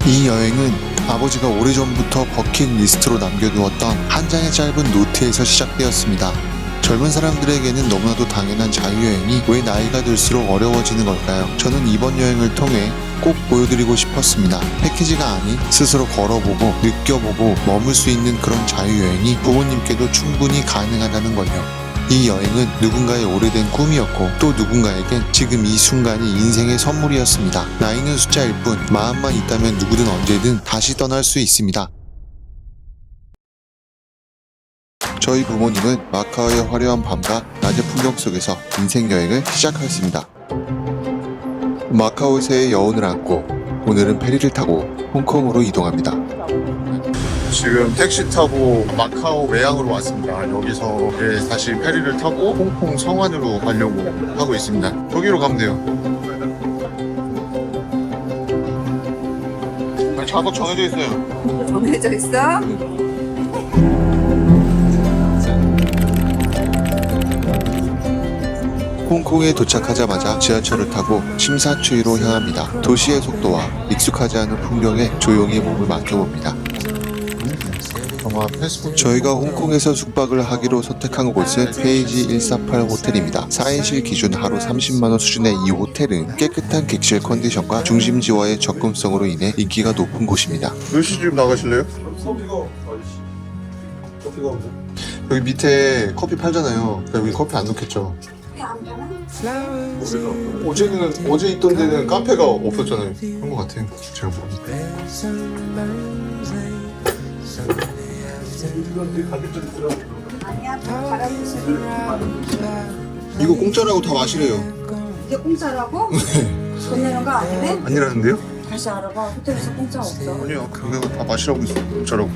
이 여행은 아버지가 오래전부터 버킷리스트로 남겨두었던 한 장의 짧은 노트에서 시작되었습니다. 젊은 사람들에게는 너무나도 당연한 자유여행이 왜 나이가 들수록 어려워지는 걸까요? 저는 이번 여행을 통해 꼭 보여드리고 싶었습니다. 패키지가 아닌 스스로 걸어보고 느껴보고 머물 수 있는 그런 자유여행이 부모님께도 충분히 가능하다는 걸요. 이 여행은 누군가의 오래된 꿈이었고 또 누군가에겐 지금 이 순간이 인생의 선물이었습니다. 나이는 숫자일 뿐 마음만 있다면 누구든 언제든 다시 떠날 수 있습니다. 저희 부모님은 마카오의 화려한 밤과 낮의 풍경 속에서 인생 여행을 시작하였습니다. 마카오에서의 여운을 안고 오늘은 페리를 타고 홍콩으로 이동합니다. 지금 택시 타고 마카오 외항으로 왔습니다. 여기서 다시 페리를 타고 홍콩 성안으로 가려고 하고 있습니다. 저기로 가면 돼요. 좌석 정해져 있어요. 정해져 있어? 홍콩에 도착하자마자 지하철을 타고 심사추이로 향합니다. 도시의 속도와 익숙하지 않은 풍경에 조용히 몸을 맡겨봅니다. 저희가 홍콩에서 숙박을 하기로 선택한 곳은 페이지 148 호텔입니다. 4인실 기준 하루 30만원 수준의 이 호텔은 깨끗한 객실 컨디션과 중심지와의 접근성으로 인해 인기가 높은 곳입니다. 몇 시쯤 나가실래요? 여기 밑에 커피 팔잖아요. 여기 커피 안 넣겠죠? 어제 있던 데는 카페가 없었잖아요. 그런 것 같아요. 제가 보니까. 이거 공짜라고 다 마시래요. 이게 공짜라고? 돈 내는 거 아니네? 아니라는데요? 다시 알아봐. 호텔에서 공짜 없어. 아니요. 그거 다 마시라고 있어요. 공짜라고.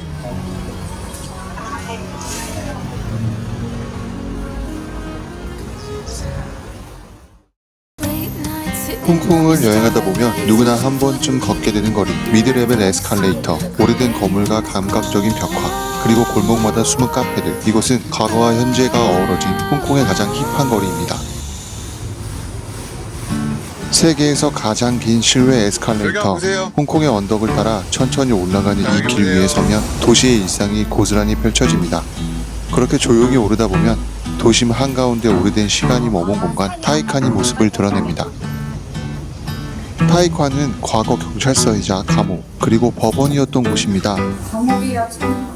홍콩을 여행하다 보면 누구나 한 번쯤 걷게 되는 거리, 미드레벨 에스컬레이터, 오래된 건물과 감각적인 벽화, 그리고 골목마다 숨은 카페들. 이곳은 과거와 현재가 어우러진 홍콩의 가장 힙한 거리입니다. 세계에서 가장 긴 실외 에스컬레이터, 홍콩의 언덕을 따라 천천히 올라가는 이 길 위에 서면 도시의 일상이 고스란히 펼쳐집니다. 그렇게 조용히 오르다 보면 도심 한가운데 오래된 시간이 머문 공간 타이칸이 모습을 드러냅니다. 타이칸은 과거 경찰서이자 감옥, 그리고 법원이었던 곳입니다. 감옥이야 참.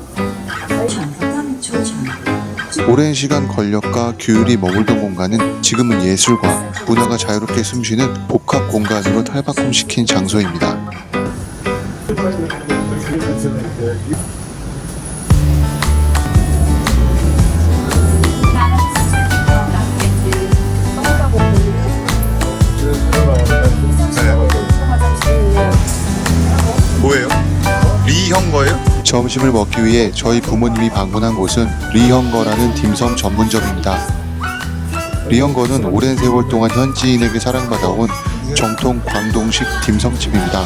오랜 시간 권력과 규율이 머물던 공간은 지금은 예술과 문화가 자유롭게 숨쉬는 복합 공간으로 탈바꿈시킨 장소입니다. 뭐예요? 리형 거예요? 점심을 먹기 위해 저희 부모님이 방문한 곳은 리형거라는 딤섬 전문점입니다. 리형거는 오랜 세월 동안 현지인에게 사랑받아온 정통 광동식 딤섬집입니다.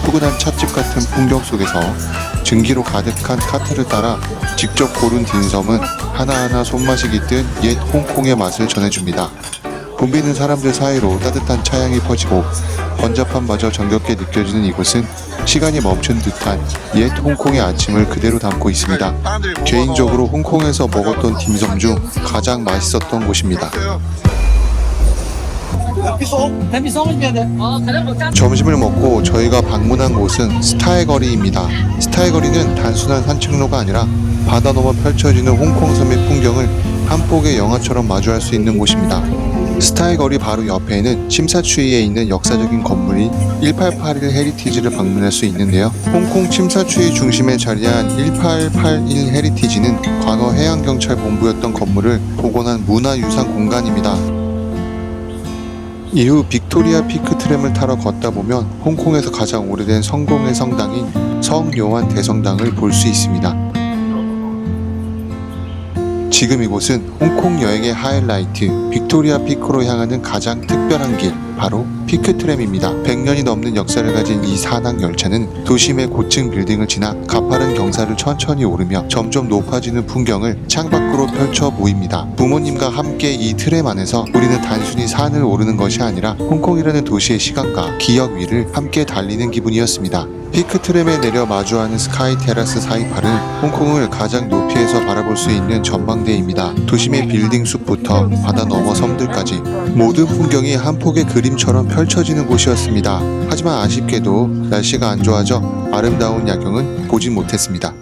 푸근한 찻집 같은 풍경 속에서 증기로 가득한 카트를 따라 직접 고른 딤섬은 하나하나 손맛이 깃든 옛 홍콩의 맛을 전해줍니다. 붐비는 사람들 사이로 따뜻한 차향이 퍼지고 번잡함마저 정겹게 느껴지는 이곳은 시간이 멈춘 듯한 옛 홍콩의 아침을 그대로 담고 있습니다. 개인적으로 홍콩에서 먹었던 딤섬 중 가장 맛있었던 곳입니다. 점심을 먹고 저희가 방문한 곳은 스타일거리입니다. 스타일거리는 단순한 산책로가 아니라 바다 너머 펼쳐지는 홍콩 섬의 풍경을 한 폭의 영화처럼 마주할 수 있는 곳입니다. 스타일거리 바로 옆에는 심사추이에 있는 역사적인 건물인 1881 헤리티지를 방문할 수 있는데요. 홍콩 심사추이 중심에 자리한 1881 헤리티지는 과거 해양경찰 본부였던 건물을 복원한 문화유산 공간입니다. 이후 빅토리아 피크 트램을 타러 걷다 보면 홍콩에서 가장 오래된 성공의 성당인 성요한 대성당을 볼 수 있습니다. 지금 이곳은 홍콩 여행의 하이라이트 빅토리아 피크로 향하는 가장 특별한 길, 바로 피크트램입니다. 100년이 넘는 역사를 가진 이 산악 열차는 도심의 고층 빌딩을 지나 가파른 경사를 천천히 오르며 점점 높아지는 풍경을 창밖으로 펼쳐 보입니다. 부모님과 함께 이 트램 안에서 우리는 단순히 산을 오르는 것이 아니라 홍콩이라는 도시의 시각과 기억 위를 함께 달리는 기분이었습니다. 피크 트램에 내려 마주하는 스카이 테라스 사이팔은 홍콩을 가장 높이에서 바라볼 수 있는 전망대입니다. 도심의 빌딩 숲부터 바다 너머 섬들까지 모든 풍경이 한 폭의 그림처럼 펼쳐지는 곳이었습니다. 하지만 아쉽게도 날씨가 안 좋아져 아름다운 야경은 보진 못했습니다.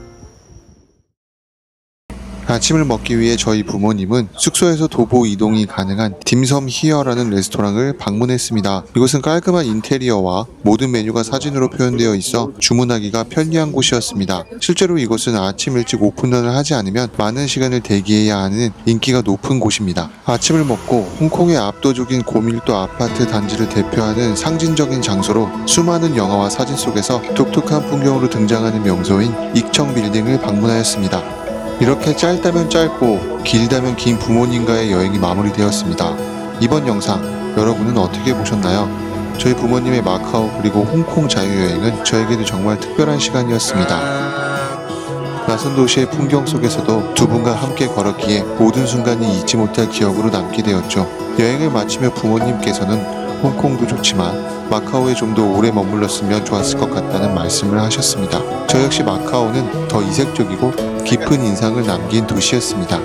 아침을 먹기 위해 저희 부모님은 숙소에서 도보 이동이 가능한 딤섬 히어라는 레스토랑을 방문했습니다. 이곳은 깔끔한 인테리어와 모든 메뉴가 사진으로 표현되어 있어 주문하기가 편리한 곳이었습니다. 실제로 이곳은 아침 일찍 오픈런을 하지 않으면 많은 시간을 대기해야 하는 인기가 높은 곳입니다. 아침을 먹고 홍콩의 압도적인 고밀도 아파트 단지를 대표하는 상징적인 장소로 수많은 영화와 사진 속에서 독특한 풍경으로 등장하는 명소인 익청 빌딩을 방문하였습니다. 이렇게 짧다면 짧고 길다면 긴 부모님과의 여행이 마무리되었습니다. 이번 영상 여러분은 어떻게 보셨나요? 저희 부모님의 마카오 그리고 홍콩 자유여행은 저에게도 정말 특별한 시간이었습니다. 낯선 도시의 풍경 속에서도 두 분과 함께 걸었기에 모든 순간이 잊지 못할 기억으로 남게 되었죠. 여행을 마치며 부모님께서는 홍콩도 좋지만 마카오에 좀 더 오래 머물렀으면 좋았을 것 같다는 말씀을 하셨습니다. 저 역시 마카오는 더 이색적이고 깊은 인상을 남긴 도시였습니다.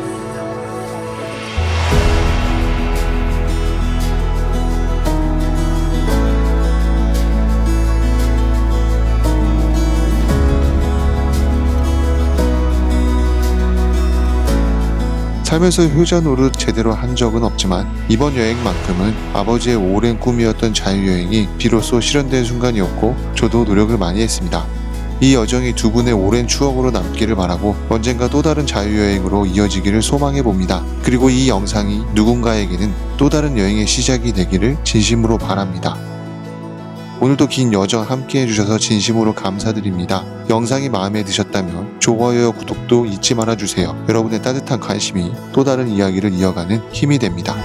살면서 효자 노릇 제대로 한 적은 없지만 이번 여행만큼은 아버지의 오랜 꿈이었던 자유여행이 비로소 실현된 순간이었고 저도 노력을 많이 했습니다. 이 여정이 두 분의 오랜 추억으로 남기를 바라고 언젠가 또 다른 자유여행으로 이어지기를 소망해봅니다. 그리고 이 영상이 누군가에게는 또 다른 여행의 시작이 되기를 진심으로 바랍니다. 오늘도 긴 여정 함께 해주셔서 진심으로 감사드립니다. 영상이 마음에 드셨다면 좋아요와 구독도 잊지 말아주세요. 여러분의 따뜻한 관심이 또 다른 이야기를 이어가는 힘이 됩니다.